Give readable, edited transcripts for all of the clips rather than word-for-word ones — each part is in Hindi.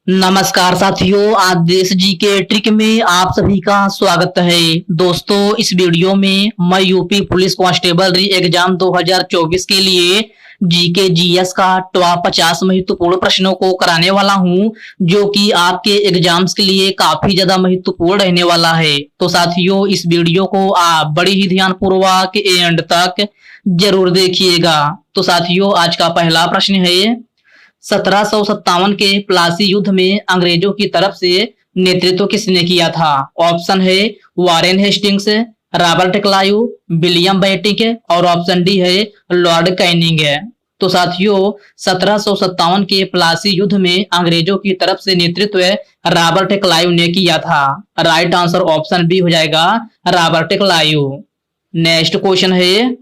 नमस्कार साथियों, आज देश जी के ट्रिक में आप सभी का स्वागत है। दोस्तों, इस वीडियो में मैं यूपी पुलिस कांस्टेबल री एग्जाम 2024 के लिए जीके जीएस का टॉप 50 महत्वपूर्ण प्रश्नों को कराने वाला हूं, जो कि आपके एग्जाम्स के लिए काफी ज्यादा महत्वपूर्ण रहने वाला है। तो साथियों, इस वीडियो को आप बड़ी ही ध्यानपूर्वक एंड तक जरूर देखिएगा। तो साथियों, आज का पहला प्रश्न है, 1757 के प्लासी युद्ध में अंग्रेजों की तरफ से नेतृत्व किसने किया था? ऑप्शन है Warren Hastings, Robert Clive, William Bentinck और ऑप्शन डी है लॉर्ड कैनिंग। तो साथियों, 1757 के प्लासी युद्ध में अंग्रेजों की तरफ से नेतृत्व रॉबर्ट क्लाइव ने किया था। राइट आंसर ऑप्शन बी हो जाएगा, रॉबर्ट क्लाइव। नेक्स्ट क्वेश्चन है,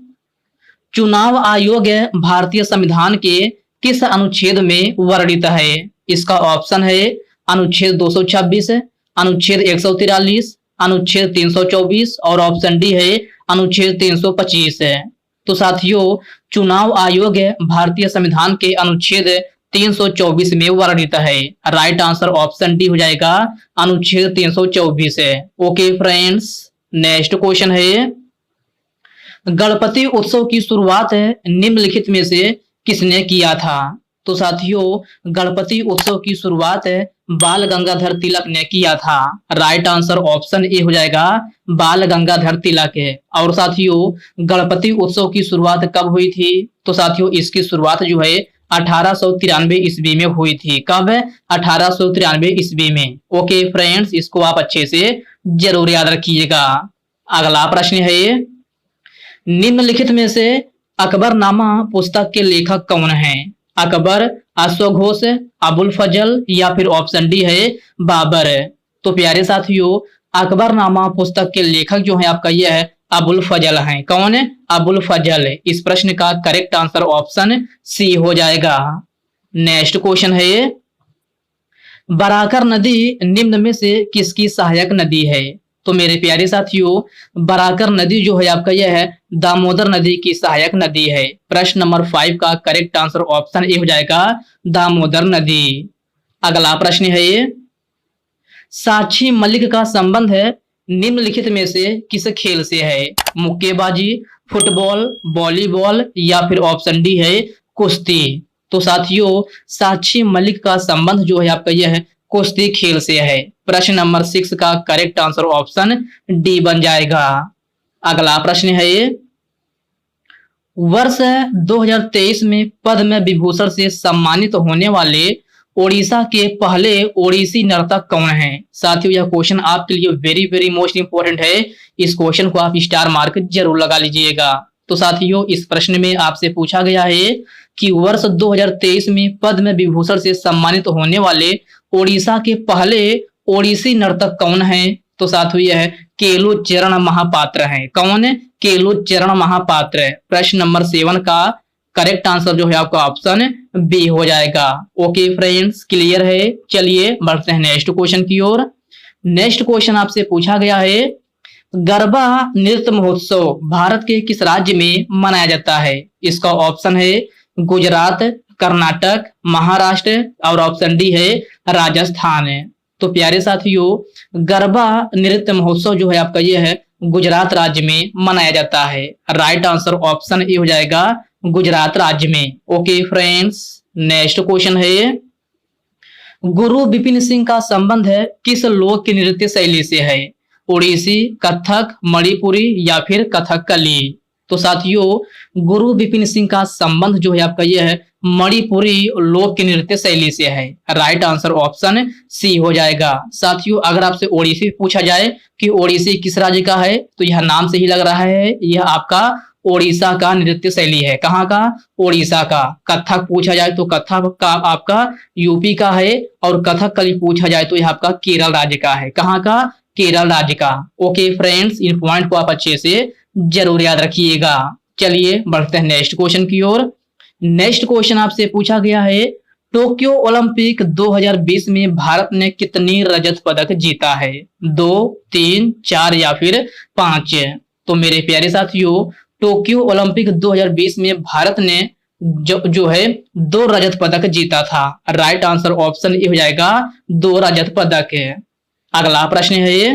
चुनाव आयोग भारतीय संविधान के किस अनुच्छेद में वर्णित है? इसका ऑप्शन है अनुच्छेद 226, अनुच्छेद 143, अनुच्छेद 324 और ऑप्शन डी है अनुच्छेद 325 है। तो साथियों, चुनाव आयोग भारतीय संविधान के अनुच्छेद 324 में वर्णित है। राइट आंसर ऑप्शन डी हो जाएगा, अनुच्छेद 324 है। ओके फ्रेंड्स, नेक्स्ट क्वेश्चन है, गणपति उत्सव की शुरुआत निम्नलिखित में से किसने किया था? तो साथियों, गणपति उत्सव की शुरुआत बाल गंगाधर तिलक ने किया था। राइट आंसर ऑप्शन ए हो जाएगा, बाल गंगाधर तिलक है। और साथियों, गणपति उत्सव की शुरुआत कब हुई थी? तो साथियों, इसकी शुरुआत जो है 1893 ईस्वी में हुई थी। कब? 1893 ईस्वी में। ओके फ्रेंड्स, इसको आप अच्छे से जरूर याद रखिएगा। अगला प्रश्न है, निम्नलिखित में से अकबरनामा पुस्तक के लेखक कौन हैं? अकबर, अश्वघोष, अबुल फजल या फिर ऑप्शन डी है बाबर। तो प्यारे साथियों, अकबरनामा पुस्तक के लेखक जो है आपका यह है अबुल फजल हैं। कौन है? अबुल फजल। इस प्रश्न का करेक्ट आंसर ऑप्शन सी हो जाएगा। नेक्स्ट क्वेश्चन है, बराकर नदी निम्न में से किसकी सहायक नदी है? तो मेरे प्यारे साथियों, बराकर नदी जो है आपका यह है दामोदर नदी की सहायक नदी है। प्रश्न नंबर 5 का करेक्ट आंसर ऑप्शन ए हो जाएगा, दामोदर नदी। अगला प्रश्न है, साक्षी मलिक का संबंध है निम्नलिखित में से किस खेल से है? मुक्केबाजी, फुटबॉल, वॉलीबॉल या फिर ऑप्शन डी है कुश्ती। तो साथियों, साक्षी मलिक का संबंध जो है आपका यह है कुश्ती खेल से है। प्रश्न नंबर 6 का करेक्ट आंसर ऑप्शन डी बन जाएगा। अगला प्रश्न है, वर्ष 2023 में पद्म विभूषण से सम्मानित होने वाले ओडिशा के पहले ओडिसी नर्तक कौन हैं? साथियों, यह क्वेश्चन आपके लिए वेरी वेरी मोस्ट इंपोर्टेंट है। इस क्वेश्चन को आप स्टार मार्क जरूर लगा लीजिएगा। तो साथियों, इस प्रश्न में आपसे पूछा गया है कि वर्ष 2023 में पद्म विभूषण से सम्मानित होने वाले ओडिशा के पहले ओडिसी नर्तक कौन है? तो साथियों, यह केलू चरण महापात्र हैं। कौन है? केलू चरण महापात्र। प्रश्न नंबर 7 का करेक्ट आंसर जो है आपका ऑप्शन बी हो जाएगा। ओके फ्रेंड्स, क्लियर है। चलिए बढ़ते हैं नेक्स्ट क्वेश्चन की ओर। नेक्स्ट क्वेश्चन आपसे पूछा गया है, गरबा नृत्य महोत्सव भारत के किस राज्य में मनाया जाता है? इसका ऑप्शन है गुजरात, कर्नाटक, महाराष्ट्र और ऑप्शन डी है राजस्थान। तो प्यारे साथियों, गरबा नृत्य महोत्सव जो है आपका यह है गुजरात राज्य में मनाया जाता है। राइट आंसर ऑप्शन ए हो जाएगा, गुजरात राज्य में। ओके फ्रेंड्स, नेक्स्ट क्वेश्चन है, गुरु विपिन सिंह का संबंध है किस लोक की नृत्य शैली से है? ओडिसी, कथक, मणिपुरी या फिर कथकली। तो साथियों, गुरु विपिन सिंह का संबंध जो है आपका यह है मणिपुरी लोक नृत्य शैली से है। राइट आंसर ऑप्शन सी हो जाएगा। साथियों, अगर आपसे ओडिसी पूछा जाए कि ओडिसी किस राज्य का है, तो यह नाम से ही लग रहा है यह आपका ओडिशा का नृत्य शैली है। कहाँ का? ओडिशा का। कथक पूछा जाए तो कथक का आपका यूपी का है, और कथकली पूछा जाए तो यह आपका केरल राज्य का है। कहाँ का? केरल राज्य का। ओके फ्रेंड्स, इन पॉइंट को आप अच्छे से जरूर याद रखिएगा। चलिए बढ़ते हैं नेक्स्ट क्वेश्चन की ओर। नेक्स्ट क्वेश्चन आपसे पूछा गया है, टोक्यो ओलंपिक 2020 में भारत ने कितनी रजत पदक जीता है? 2, 3, 4 या फिर 5? तो मेरे प्यारे साथियों, टोक्यो ओलंपिक 2020 में भारत ने जो है 2 रजत पदक जीता था। राइट आंसर ऑप्शन ए हो जाएगा 2 रजत पदक है। अगला प्रश्न है ये,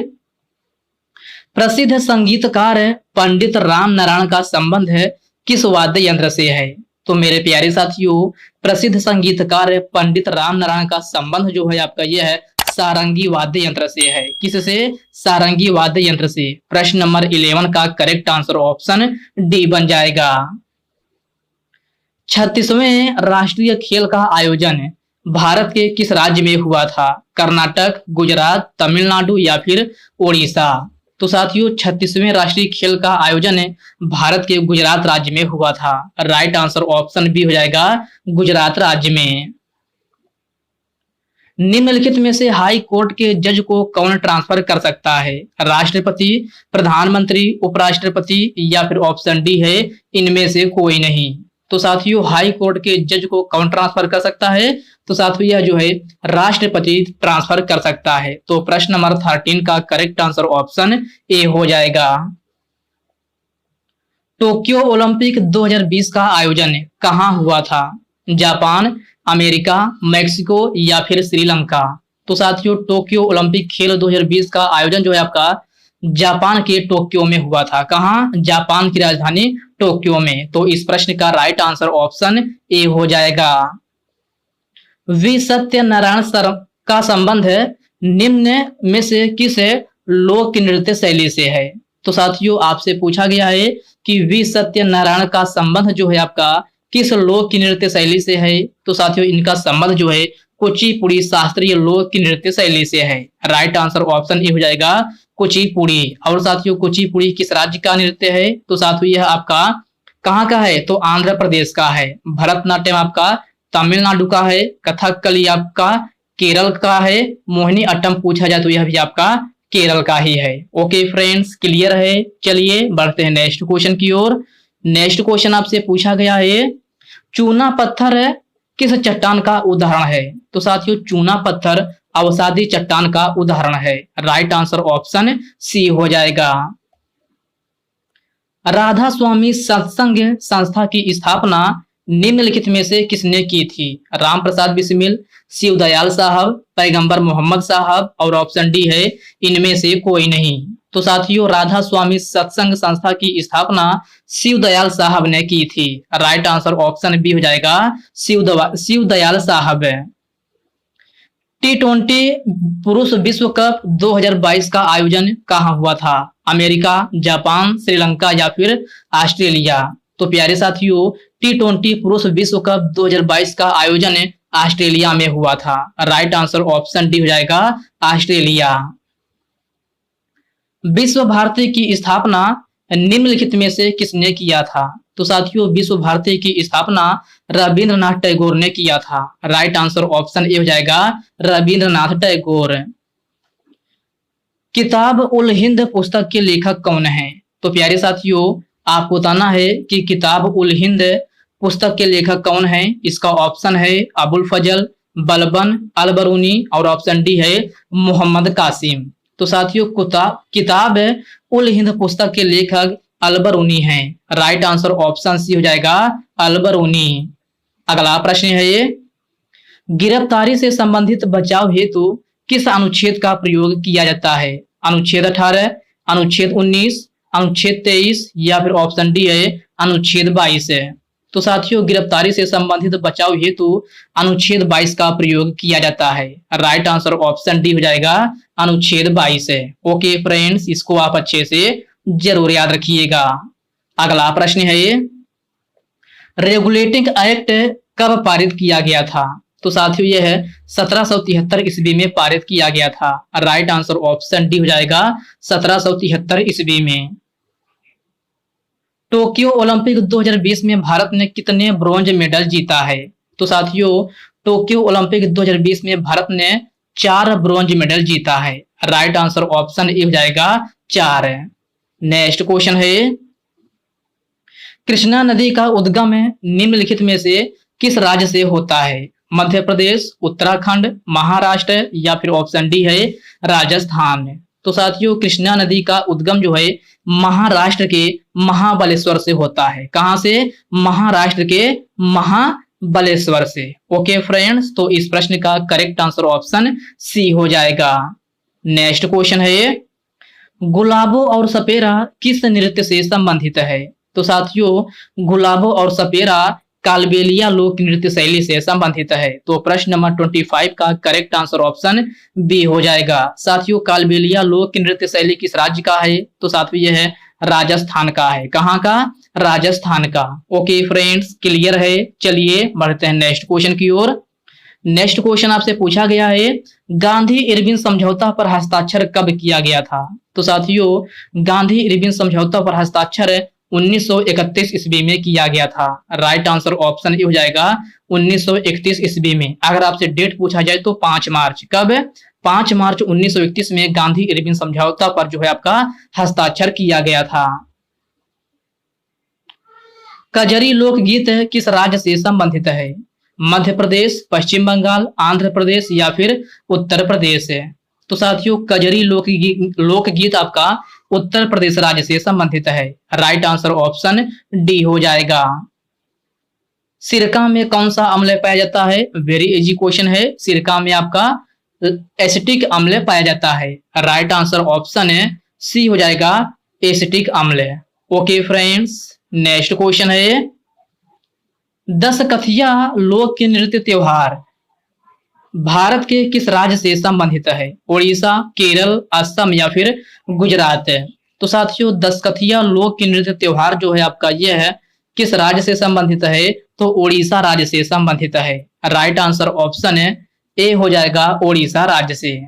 प्रसिद्ध संगीतकार पंडित राम नारायण का संबंध है किस वाद्य यंत्र से है? तो मेरे प्यारे साथियों, प्रसिद्ध संगीतकार पंडित राम नारायण का संबंध जो है आपका यह है सारंगी वाद्य यंत्र से है। किससे? सारंगी वाद्य यंत्र से। प्रश्न नंबर 11 का करेक्ट आंसर ऑप्शन डी बन जाएगा। 36वें राष्ट्रीय खेल का आयोजन भारत के किस राज्य में हुआ था? कर्नाटक, गुजरात, तमिलनाडु या फिर ओडिशा? तो साथियों 36वें राष्ट्रीय खेल का आयोजन भारत के गुजरात राज्य में हुआ था। राइट आंसर ऑप्शन बी हो जाएगा गुजरात राज्य में। निम्नलिखित में से हाई कोर्ट के जज को कौन ट्रांसफर कर सकता है? राष्ट्रपति, प्रधानमंत्री, उपराष्ट्रपति या फिर ऑप्शन डी है इनमें से कोई नहीं। तो साथियों हाई कोर्ट के जज को कौन ट्रांसफर कर सकता है? तो साथियों यह जो है राष्ट्रपति ट्रांसफर कर सकता है। तो प्रश्न नंबर 13 का करेक्ट आंसर ऑप्शन ए हो जाएगा। टोक्यो ओलंपिक 2020 का आयोजन कहां हुआ था? जापान, अमेरिका, मैक्सिको या फिर श्रीलंका? तो साथियों टोक्यो ओलंपिक खेल 2020 का आयोजन जो है आपका जापान के टोक्यो में हुआ था। कहां? जापान की राजधानी टोक्यो में। तो इस प्रश्न का राइट आंसर ऑप्शन ए हो जाएगा। वी सत्यनारायण का संबंध निम्न में से किस लोक नृत्य शैली से है? तो साथियों आपसे पूछा गया है कि वी सत्यनारायण का संबंध जो है आपका किस लोक नृत्य शैली से है? तो साथियों इनका संबंध जो है कुचिपुड़ी शास्त्रीय लोक नृत्य शैली से है। राइट आंसर ऑप्शन ए हो जाएगा कुचिपुड़ी। और साथियों कुचिपुड़ी किस राज्य का नृत्य है? तो साथियों यह आपका कहाँ का है? तो आंध्र प्रदेश का है। भरतनाट्यम आपका तमिलनाडु का है। कथकली आपका केरल का है। मोहिनी अट्टम पूछा जाए तो यह भी आपका केरल का ही है। ओके फ्रेंड्स, क्लियर है। चलिए बढ़ते हैं नेक्स्ट क्वेश्चन की ओर। नेक्स्ट क्वेश्चन आपसे पूछा गया है चूना पत्थर किस चट्टान का उदाहरण है? तो साथियों चूना पत्थर अवसादी चट्टान का उदाहरण है। राइट आंसर ऑप्शन सी हो जाएगा। राधा स्वामी सत्संग संस्था की स्थापना निम्नलिखित में से किसने की थी? राम प्रसाद बिस्मिल, शिव दयाल साहब, पैगंबर मोहम्मद साहब और ऑप्शन डी है इनमें से कोई नहीं। तो साथियों राधा स्वामी सत्संग संस्था की स्थापना शिव दयाल साहब ने की थी। राइट आंसर ऑप्शन बी हो जाएगा शिव दयाल साहब। T20 पुरुष विश्व कप 2022 का आयोजन कहां हुआ था? अमेरिका, जापान, श्रीलंका या फिर ऑस्ट्रेलिया? तो प्यारे साथियों T20 पुरुष विश्व कप 2022 का आयोजन ऑस्ट्रेलिया में हुआ था। राइट आंसर ऑप्शन डी हो जाएगा ऑस्ट्रेलिया। विश्व भारती की स्थापना निम्नलिखित में से किसने किया था? तो साथियों विश्व भारती की स्थापना रविंद्रनाथ टैगोर ने किया था। राइट आंसर ऑप्शन ए हो जाएगा रविंद्रनाथ टैगोर। किताब उल हिंद पुस्तक के लेखक कौन है? तो प्यारे साथियों आपको बताना है कि किताब उल हिंद पुस्तक के लेखक कौन है। इसका ऑप्शन है अबुल फजल, बलबन, अलबरूनी और ऑप्शन डी है मोहम्मद कासिम। तो साथियों किताब उल हिंद पुस्तक के लेखक अलबरूनी हैं। राइट आंसर ऑप्शन सी हो जाएगा अलबरूनी। अगला प्रश्न है ये गिरफ्तारी से संबंधित बचाव हेतु किस अनुच्छेद का प्रयोग किया जाता है? अनुच्छेद 18, अनुच्छेद 19, अनुच्छेद 23 या फिर ऑप्शन डी है अनुच्छेद 22 है। तो साथियों गिरफ्तारी से संबंधित बचाव हेतु अनुच्छेद 22 का प्रयोग किया जाता है। राइट आंसर ऑप्शन डी हो जाएगा अनुच्छेद 22 है। ओके फ्रेंड्स, इसको आप अच्छे से जरूर याद रखिएगा। अगला प्रश्न है ये रेगुलेटिंग एक्ट कब पारित किया गया था? तो साथियों यह 1773 ईस्वी में पारित किया गया था। राइट आंसर ऑप्शन डी हो जाएगा 1773 ईस्वी में। टोक्यो ओलंपिक 2020 में भारत ने कितने ब्रॉन्ज मेडल जीता है? तो साथियों टोक्यो ओलंपिक 2020 में भारत ने 4 ब्रॉन्ज मेडल जीता है। राइट आंसर ऑप्शन ए हो जाएगा 4। नेक्स्ट क्वेश्चन है कृष्णा नदी का उद्गम निम्नलिखित में से किस राज्य से होता है? मध्य प्रदेश, उत्तराखंड, महाराष्ट्र या फिर ऑप्शन डी है राजस्थान। तो साथियों कृष्णा नदी का उद्गम जो है महाराष्ट्र के महाबलेश्वर से होता है। कहां से? महाराष्ट्र के महाबलेश्वर से। ओके फ्रेंड्स, तो इस प्रश्न का करेक्ट आंसर ऑप्शन सी हो जाएगा। नेक्स्ट क्वेश्चन है, गुलाबो और सपेरा किस नृत्य से संबंधित है? तो साथियों गुलाबो और सपेरा कालबेलिया लोक नृत्य शैली से संबंधित है। तो प्रश्न नंबर 25 का करेक्ट आंसर ऑप्शन बी हो जाएगा। साथियों कालबेलिया लोक नृत्य शैली किस राज्य का है? तो साथियों यह है राजस्थान का है। कहाँ का? राजस्थान का। ओके फ्रेंड्स, क्लियर है। चलिए बढ़ते हैं नेक्स्ट क्वेश्चन की ओर। नेक्स्ट क्वेश्चन आपसे पूछा गया है, गांधी इरविन समझौता पर हस्ताक्षर कब किया गया था? तो साथियों गांधी इरविन समझौता पर हस्ताक्षर 1931 ईस्वी में किया गया था। राइट आंसर ऑप्शन ए हो जाएगा 1931 ईस्वी में। अगर आपसे डेट पूछा जाए तो 5 मार्च। कब? 5 मार्च 1931 में गांधी इरविन समझौता पर जो है आपका हस्ताक्षर किया गया था। कजरी लोकगीत किस राज्य से संबंधित है? मध्य प्रदेश, पश्चिम बंगाल, आंध्र प्रदेश या फिर उत्तर प्रदेश है? तो साथियों कजरी लोकगीत आपका उत्तर प्रदेश राज्य से संबंधित है। राइट आंसर ऑप्शन डी हो जाएगा। सिरका में कौन सा अम्ल पाया जाता है? वेरी इजी क्वेश्चन है। सिरका में आपका एसिटिक अम्ल पाया जाता है। राइट आंसर ऑप्शन है सी हो जाएगा एसिटिक अम्ल। ओके फ्रेंड्स, नेक्स्ट क्वेश्चन है, 10 कथिया लोक नृत्य त्योहार भारत के किस राज्य से संबंधित है? उड़ीसा, केरल, असम या फिर गुजरात है? तो साथियों 10 कथिया लोक नृत्य त्योहार जो है आपका यह है किस राज्य से संबंधित है? तो उड़ीसा राज्य से संबंधित है। राइट आंसर ऑप्शन है ए हो जाएगा उड़ीसा राज्य से।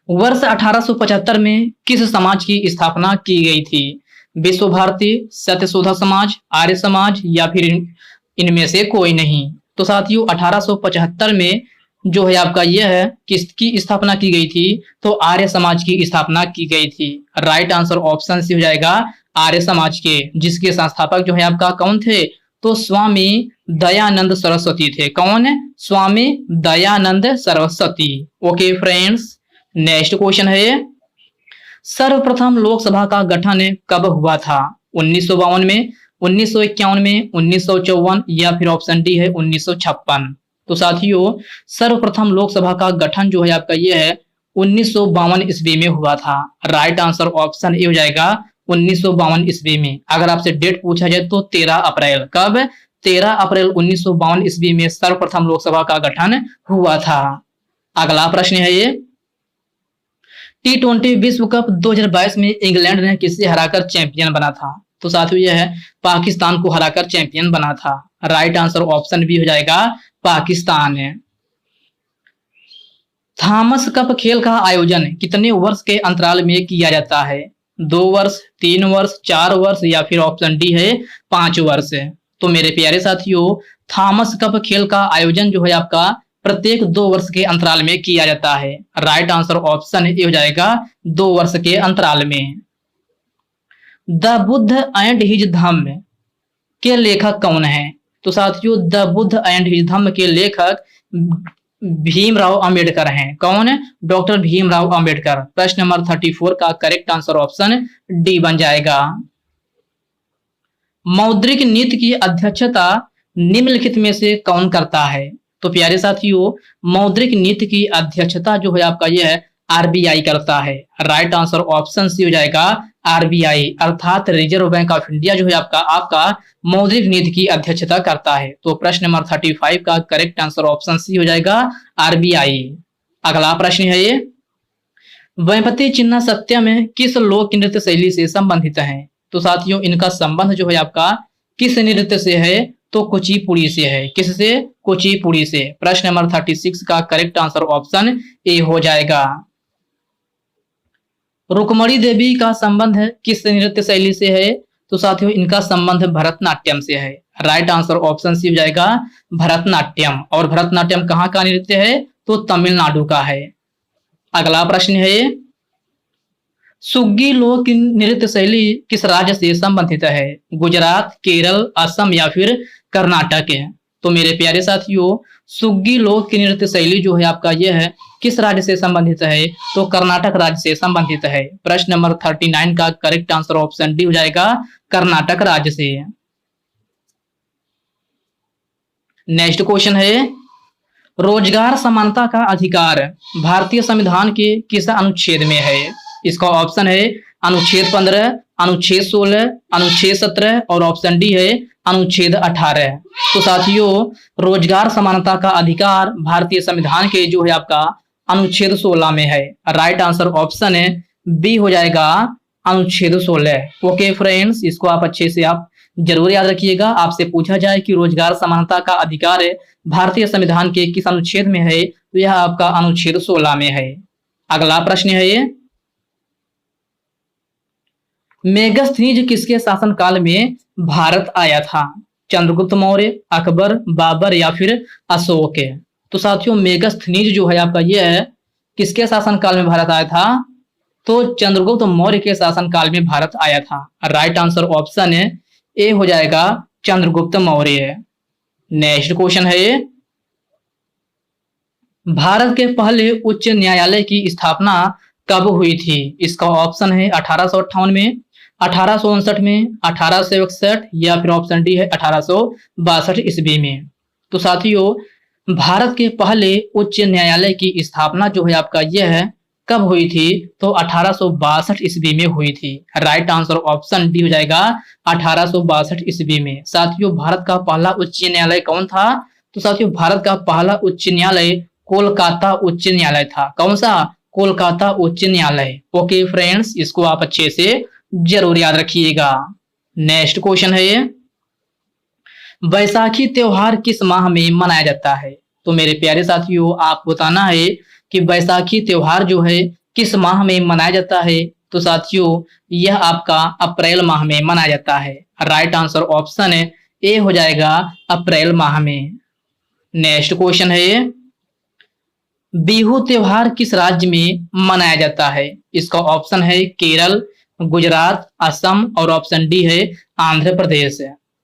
वर्ष 1875 में किस समाज की स्थापना की गई थी? विश्व भारती, सत्यशोधक समाज, आर्य समाज या फिर इनमें से कोई नहीं? तो साथियों 1875 में जो है आपका यह है किसकी स्थापना की गई थी? तो आर्य समाज की स्थापना की गई थी। राइट आंसर ऑप्शन सी हो जाएगा आर्य समाज के, जिसके संस्थापक जो है आपका कौन थे? तो स्वामी दयानंद सरस्वती थे। कौन? Swami Dayanand Saraswati. Okay friends, next question है, सर्वप्रथम लोकसभा का गठन कब हुआ था? 1952 में, 1951 में, 1954 या फिर ऑप्शन डी है 1956? तो साथियों सर्वप्रथम लोकसभा का गठन जो है आपका ये है 1952 ईस्वी में हुआ था। राइट आंसर ऑप्शन ए हो जाएगा 1952 ईस्वी में। अगर आपसे डेट पूछा जाए तो 13 अप्रैल। कब? 13 अप्रैल 1952 ईस्वी में सर्वप्रथम लोकसभा का गठन हुआ था। अगला प्रश्न है ये, T20 विश्व कप 2022 में इंग्लैंड ने किसे हराकर चैंपियन बना था? तो साथियों यह है पाकिस्तान को हराकर चैंपियन बना था। राइट आंसर ऑप्शन बी हो जाएगा पाकिस्तान है। थॉमस कप खेल का आयोजन कितने वर्ष के अंतराल में किया जाता है? 2 वर्ष, 3 वर्ष, 4 वर्ष या फिर ऑप्शन डी है 5 वर्ष? तो मेरे प्यारे साथियों थॉमस कप खेल का आयोजन जो है आपका प्रत्येक 2 वर्ष के अंतराल में किया जाता है। राइट आंसर ऑप्शन ए हो जाएगा 2 वर्ष के अंतराल में। द बुद्ध एंड हिज धम्म के लेखक कौन है? तो साथियों द बुद्ध एंड हिज धम्म के लेखक भीमराव अंबेडकर हैं। कौन? डॉक्टर भीमराव अंबेडकर। प्रश्न नंबर 34 का करेक्ट आंसर ऑप्शन डी बन जाएगा। मौद्रिक नीति की अध्यक्षता निम्नलिखित में से कौन करता है? तो प्यारे साथियों मौद्रिक नीति की अध्यक्षता जो है आपका यह है आरबीआई करता है। राइट आंसर ऑप्शन सी हो जाएगा आरबीआई, अर्थात रिजर्व बैंक ऑफ इंडिया जो है आपका मौद्रिक नीति की अध्यक्षता करता है। तो प्रश्न नंबर 35 का करेक्ट आंसर ऑप्शन सी हो जाएगा आरबीआई। अगला प्रश्न है ये, वेम्पति चिन्ह सत्यम किस लोक नृत्य शैली से संबंधित है? तो साथियों इनका संबंध जो है आपका किस नृत्य से है? तो कुचिपुड़ी से है। किससे? कुचिपुड़ी से। प्रश्न नंबर 36 का करेक्ट आंसर ऑप्शन ए हो जाएगा। रुक्मणी देवी का संबंध किस नृत्य शैली से है? तो साथियों इनका संबंध भरतनाट्यम से है। राइट आंसर ऑप्शन सी हो जाएगा भरतनाट्यम। और भरतनाट्यम कहाँ का नृत्य है? तो तमिलनाडु का है। अगला प्रश्न है, सुग्गी लोक नृत्य शैली किस राज्य से संबंधित है? गुजरात, केरल, असम या फिर कर्नाटक है? तो मेरे प्यारे साथियों, सुग्गी लोक की नृत्य शैली जो है आपका यह है किस राज्य से संबंधित है? तो कर्नाटक राज्य से संबंधित है। प्रश्न नंबर 39 का करेक्ट आंसर ऑप्शन डी हो जाएगा, कर्नाटक राज्य से। नेक्स्ट क्वेश्चन है, रोजगार समानता का अधिकार भारतीय संविधान के किस अनुच्छेद में है? इसका ऑप्शन है अनुच्छेद 15, अनुच्छेद 16, अनुच्छेद 17 और ऑप्शन डी है अनुच्छेद 18। तो साथियों, रोजगार समानता का अधिकार भारतीय संविधान के जो है आपका अनुच्छेद 16 में है। राइट आंसर ऑप्शन है बी हो जाएगा, अनुच्छेद 16। ओके फ्रेंड्स, इसको आप अच्छे से आप जरूर याद रखिएगा। आपसे पूछा जाए कि रोजगार समानता का अधिकार है भारतीय संविधान के किस अनुच्छेद में है, तो यह आपका अनुच्छेद 16 में है। अगला प्रश्न है ये, मेगस्थनीज किसके शासनकाल में भारत आया था? चंद्रगुप्त मौर्य, अकबर, बाबर या फिर अशोक? तो साथियों, मेगस्थनीज जो है आपका यह है किसके शासनकाल में भारत आया था? तो चंद्रगुप्त मौर्य के शासनकाल में भारत आया था। राइट आंसर ऑप्शन है ए हो जाएगा, चंद्रगुप्त मौर्य। नेक्स्ट क्वेश्चन है, भारत के पहले उच्च न्यायालय की स्थापना कब हुई थी? इसका ऑप्शन है 1858 में, 1859 में, 1861 या फिर ऑप्शन डी है 1862 ईस्वी में। तो साथियों, भारत के पहले उच्च न्यायालय की स्थापना जो है आपका यह है कब हुई थी? तो 1862 ईस्वी में हुई थी। राइट आंसर ऑप्शन डी हो जाएगा, 1862 ईस्वी में। साथियों, भारत का पहला उच्च न्यायालय कौन था? तो साथियों, भारत का पहला उच्च न्यायालय कोलकाता उच्च न्यायालय था। कौन सा? कोलकाता उच्च न्यायालय। ओके फ्रेंड्स, इसको आप अच्छे से जरूर याद रखिएगा। नेक्स्ट क्वेश्चन है, बैसाखी त्योहार किस माह में मनाया जाता है? तो मेरे प्यारे साथियों, आपको बताना है कि बैसाखी त्योहार जो है किस माह में मनाया जाता है? तो साथियों, यह आपका अप्रैल माह में मनाया जाता है। राइट आंसर ऑप्शन है ए हो जाएगा, अप्रैल माह में। नेक्स्ट क्वेश्चन है, बिहू त्योहार किस राज्य में मनाया जाता है? इसका ऑप्शन है केरल, गुजरात, असम और ऑप्शन डी है आंध्र प्रदेश।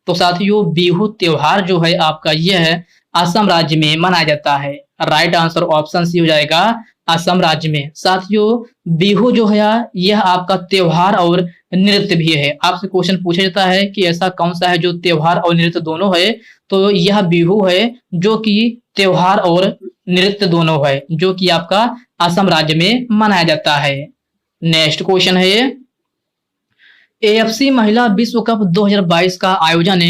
तो साथियों, बिहू त्योहार जो है आपका यह है असम राज्य में मनाया जाता है। राइट आंसर ऑप्शन सी हो जाएगा, असम राज्य में। साथियों, बिहू जो है यह आपका त्योहार और नृत्य भी है। आपसे क्वेश्चन पूछा जाता है कि ऐसा कौन सा है जो त्योहार और नृत्य दोनों है, तो यह बिहू है जो कि त्योहार और नृत्य दोनों है, जो कि आपका असम राज्य में मनाया जाता है। नेक्स्ट क्वेश्चन है, एएफसी महिला विश्व कप 2022 का आयोजन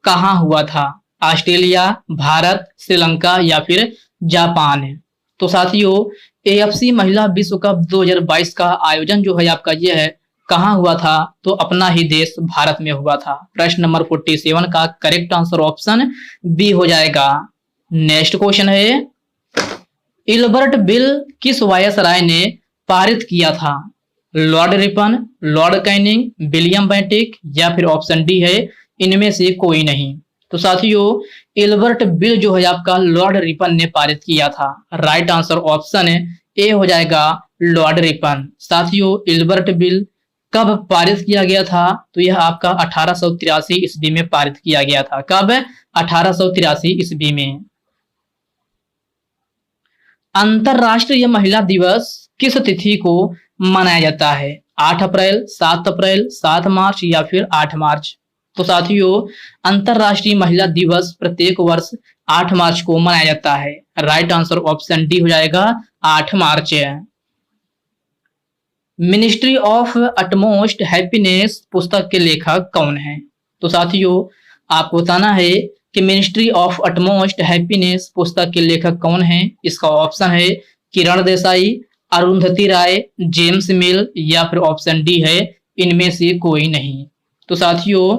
कहाँ हुआ था? ऑस्ट्रेलिया, भारत, श्रीलंका या फिर जापान? तो साथियों, एएफसी महिला विश्व कप 2022 का आयोजन जो है आपका यह है कहाँ हुआ था? तो अपना ही देश भारत में हुआ था। प्रश्न नंबर 47 का करेक्ट आंसर ऑप्शन बी हो जाएगा। नेक्स्ट क्वेश्चन है, इल्बर्ट बिल किस वायसराय ने पारित किया था? Lord Ripon, Lord Canning, William Bentinck या फिर ऑप्शन डी है इनमें से कोई नहीं? तो साथियों, इल्बर्ट बिल जो है आपका लॉर्ड रिपन ने पारित किया था। राइट आंसर ऑप्शन है ए हो जाएगा, लॉर्ड रिपन। साथियों, इल्बर्ट बिल कब पारित किया गया था? तो यह आपका 1883 ईस्वी में पारित किया गया था। कब? 1883 ईस्वी में। अंतरराष्ट्रीय महिला दिवस किस तिथि को मनाया जाता है? 8 अप्रैल, 7 अप्रैल, 7 मार्च या फिर 8 मार्च? तो साथियों, अंतरराष्ट्रीय महिला दिवस प्रत्येक वर्ष 8 मार्च को मनाया जाता है। राइट आंसर ऑप्शन डी हो जाएगा, 8 मार्च। मिनिस्ट्री ऑफ अटमोस्ट हैप्पीनेस पुस्तक के लेखक कौन है? तो साथियों, आपको बताना है कि मिनिस्ट्री ऑफ अटमोस्ट हैप्पीनेस पुस्तक के लेखक कौन है? इसका ऑप्शन है किरण देसाई, अरुंधति राय, जेम्स मिल या फिर ऑप्शन डी है इनमें से कोई नहीं? तो साथियों,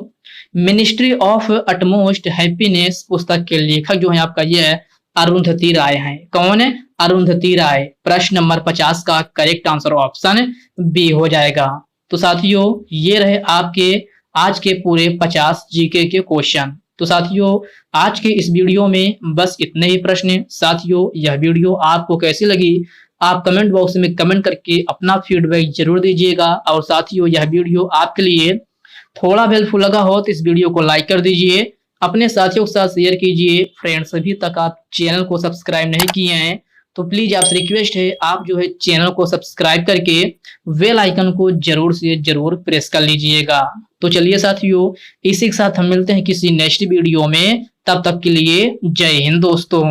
मिनिस्ट्री ऑफ अटमोस्ट हैप्पीनेस पुस्तक के लेखक जो है आपका यह अरुंधति राय हैं। कौन है? अरुंधति राय। प्रश्न नंबर 50 का करेक्ट आंसर ऑप्शन बी हो जाएगा। तो साथियों, ये रहे आपके आज के पूरे 50 जीके के क्वेश्चन। तो साथियों, आज के इस वीडियो में बस इतने ही प्रश्न। साथियों, यह वीडियो आपको कैसी लगी आप कमेंट बॉक्स में कमेंट करके अपना फीडबैक जरूर दीजिएगा। और साथियों, यह वीडियो आपके लिए थोड़ा हेल्पफुल लगा हो तो इस वीडियो को लाइक कर दीजिए। अपने साथियों के साथ शेयर कीजिए। फ्रेंड्स, अभी तक आप चैनल को सब्सक्राइब नहीं किए हैं तो प्लीज आपसे रिक्वेस्ट है, आप जो है चैनल को सब्सक्राइब करके बेल आइकन को जरूर से जरूर प्रेस कर लीजिएगा। तो चलिए साथियों, इसी के साथ हम मिलते हैं किसी नेक्स्ट वीडियो में। तब तक के लिए जय हिंद दोस्तों।